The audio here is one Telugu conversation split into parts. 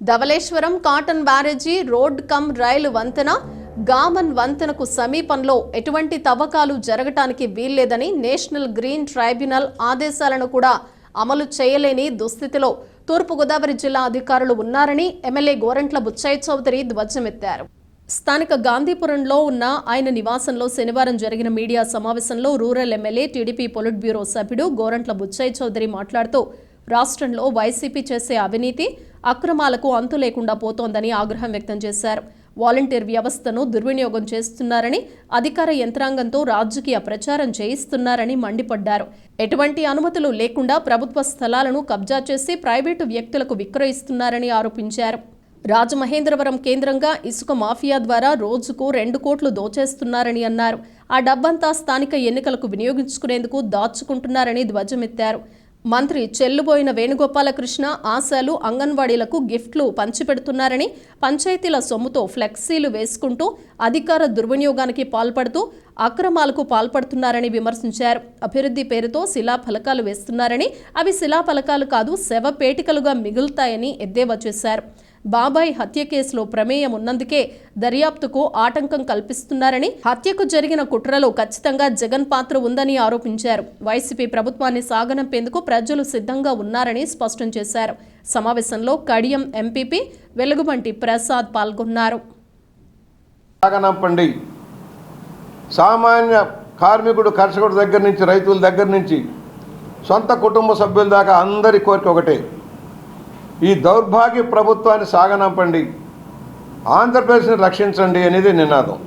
Dhavaleswaram Cotton barrage road come రైలు వంతెన గామన్ వంతెనకు సమీపంలో ఎటువంటి తవ్వకాలు జరగటానికి వీల్లేదని నేషనల్ గ్రీన్ ట్రైబ్యునల్ ఆదేశాలను కూడా అమలు చేయలేని దుస్థితిలో తూర్పుగోదావరి జిల్లా అధికారులు ఉన్నారని ఎమ్మెల్యే గోరంట్ల బుచ్చయ్య చౌదరి ధ్వజమెత్తారు. స్థానిక గాంధీపురంలో ఉన్న ఆయన నివాసంలో శనివారం జరిగిన మీడియా సమావేశంలో rural MLA TDP polit bureau సభ్యుడు గోరంట్ల బుచ్చయ్య చౌదరి మాట్లాడుతూ రాష్ట్రంలో వైసీపీ చేసే అవినీతి అక్రమాలకు అంతు లేకుండా పోతోందని ఆగ్రహం వ్యక్తం చేశారు. వాలంటీర్ వ్యవస్థను దుర్వినియోగం చేస్తున్నారని, అధికార యంత్రాంగంతో రాజకీయ ప్రచారం చేయిస్తున్నారని మండిపడ్డారు. ఎటువంటి అనుమతులు లేకుండా ప్రభుత్వ స్థలాలను కబ్జా చేసి ప్రైవేటు వ్యక్తులకు విక్రయిస్తున్నారని ఆరోపించారు. రాజమహేంద్రవరం కేంద్రంగా ఇసుక మాఫియా ద్వారా రోజుకు 2 కోట్లు దోచేస్తున్నారని అన్నారు. ఆ డబ్బంతా స్థానిక ఎన్నికలకు వినియోగించుకునేందుకు దాచుకుంటున్నారని ధ్వజమెత్తారు. మంత్రి చెల్లుబోయిన వేణుగోపాలకృష్ణ ఆశాలు అంగన్వాడీలకు గిఫ్ట్లు పంచిపెడుతున్నారని, పంచాయతీల సొమ్ముతో ఫ్లెక్సీలు వేసుకుంటూ అధికార దుర్వినియోగానికి పాల్పడుతూ అక్రమాలకు పాల్పడుతున్నారని విమర్శించారు. అభివృద్ధి పేరుతో శిలాఫలకాలు వేస్తున్నారని, అవి శిలాఫలకాలు కాదు శవపేటికలుగా మిగులుతాయని ఎద్దేవా చేశారు. బాబాయ్ హత్య కేసులో ప్రమేయం ఉన్నందుకే దర్యాప్తుకు ఆటంకం కల్పిస్తున్నారని, హత్యకు జరిగిన కుట్రలో ఖచ్చితంగా జగన్ పాత్ర ఉందని ఆరోపించారు. వైసీపీ ప్రభుత్వాన్ని సాగనంపేందుకు ప్రజలు సిద్ధంగా ఉన్నారని స్పష్టం చేశారు. సమావేశంలో కడియం ఎంపీపీ వెలుగుబంటి ప్రసాద్ పాల్గొన్నారు. సామాన్య కార్మికుడు, కర్షకుడు దగ్గర నుంచి రైతుల దగ్గర నుంచి సొంత కుటుంబ సభ్యుల దాకా అందరి కోరిక ఒకటే, ఈ దౌర్భాగ్య ప్రభుత్వాన్ని సాగనంపండి, ఆంధ్రప్రదేశ్ని రక్షించండి అనేది నినాదం.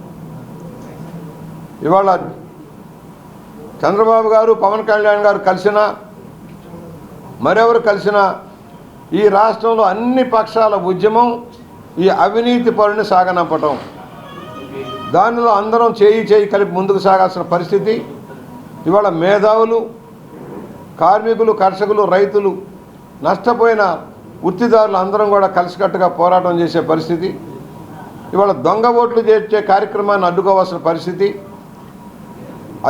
ఇవాళ చంద్రబాబు గారు, పవన్ కళ్యాణ్ గారు కలిసినా, మరెవరు కలిసినా ఈ రాష్ట్రంలో అన్ని పక్షాల ఉద్యమం ఈ అవినీతి పరుని సాగనంపటం. దానిలో అందరం చేయి కలిపి ముందుకు సాగాల్సిన పరిస్థితి. ఇవాళ మేధావులు, కార్మికులు, కర్షకులు, రైతులు, నష్టపోయిన వృత్తిదారులు అందరం కూడా కలిసికట్టుగా పోరాటం చేసే పరిస్థితి. ఇవాళ దొంగ ఓట్లు చేర్చే కార్యక్రమాన్ని అడ్డుకోవాల్సిన పరిస్థితి.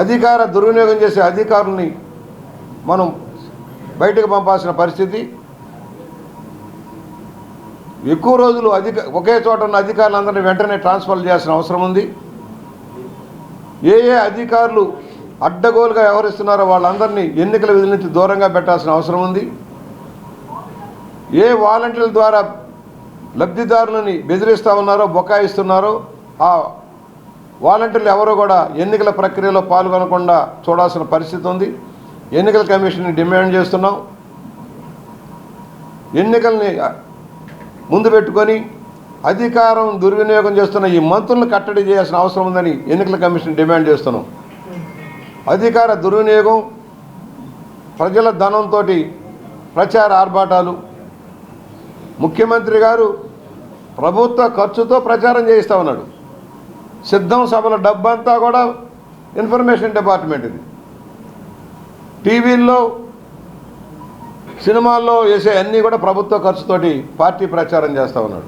అధికార దుర్వినియోగం చేసే అధికారుల్ని మనం బయటకు పంపాల్సిన పరిస్థితి. ఎక్కువ రోజులు ఒకే చోట ఉన్న అధికారులందరినీ వెంటనే ట్రాన్స్ఫర్ చేయాల్సిన అవసరం ఉంది. ఏ అధికారులు అడ్డగోలుగా వ్యవహరిస్తున్నారో వాళ్ళందరినీ ఎన్నికల విధుల నుంచి దూరంగా పెట్టాల్సిన అవసరం ఉంది. ఏ వాలంటీర్ల ద్వారా లబ్ధిదారులని బెదిరిస్తూ ఉన్నారో, బొకాయిస్తున్నారో ఆ వాలంటీర్లు ఎవరో కూడా ఎన్నికల ప్రక్రియలో పాల్గొనకుండా చూడాల్సిన పరిస్థితి ఉంది. ఎన్నికల కమిషన్ని డిమాండ్ చేస్తున్నాం. ఎన్నికల్ని ముందు పెట్టుకొని అధికారం దుర్వినియోగం చేస్తున్న ఈ మంత్రులను కట్టడి చేయాల్సిన అవసరం ఉందని ఎన్నికల కమిషన్ డిమాండ్ చేస్తున్నాం. అధికార దుర్వినియోగం, ప్రజల ధనంతో ప్రచార ఆర్భాటాలు, ముఖ్యమంత్రి గారు ప్రభుత్వ ఖర్చుతో ప్రచారం చేయిస్తూ ఉన్నాడు. సిద్ధం సభల డబ్బంతా కూడా ఇన్ఫర్మేషన్ డిపార్ట్మెంట్ ఇది. టీవీల్లో, సినిమాల్లో వేసే అన్నీ కూడా ప్రభుత్వ ఖర్చుతోటి పార్టీ ప్రచారం చేస్తూ ఉన్నాడు.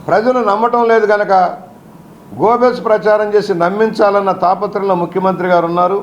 ప్రజలు నమ్మటం లేదు కనుక గోబెల్స్ ప్రచారం చేసి నమ్మించాలన్న తాపత్రయంలో ముఖ్యమంత్రి గారు ఉన్నారు.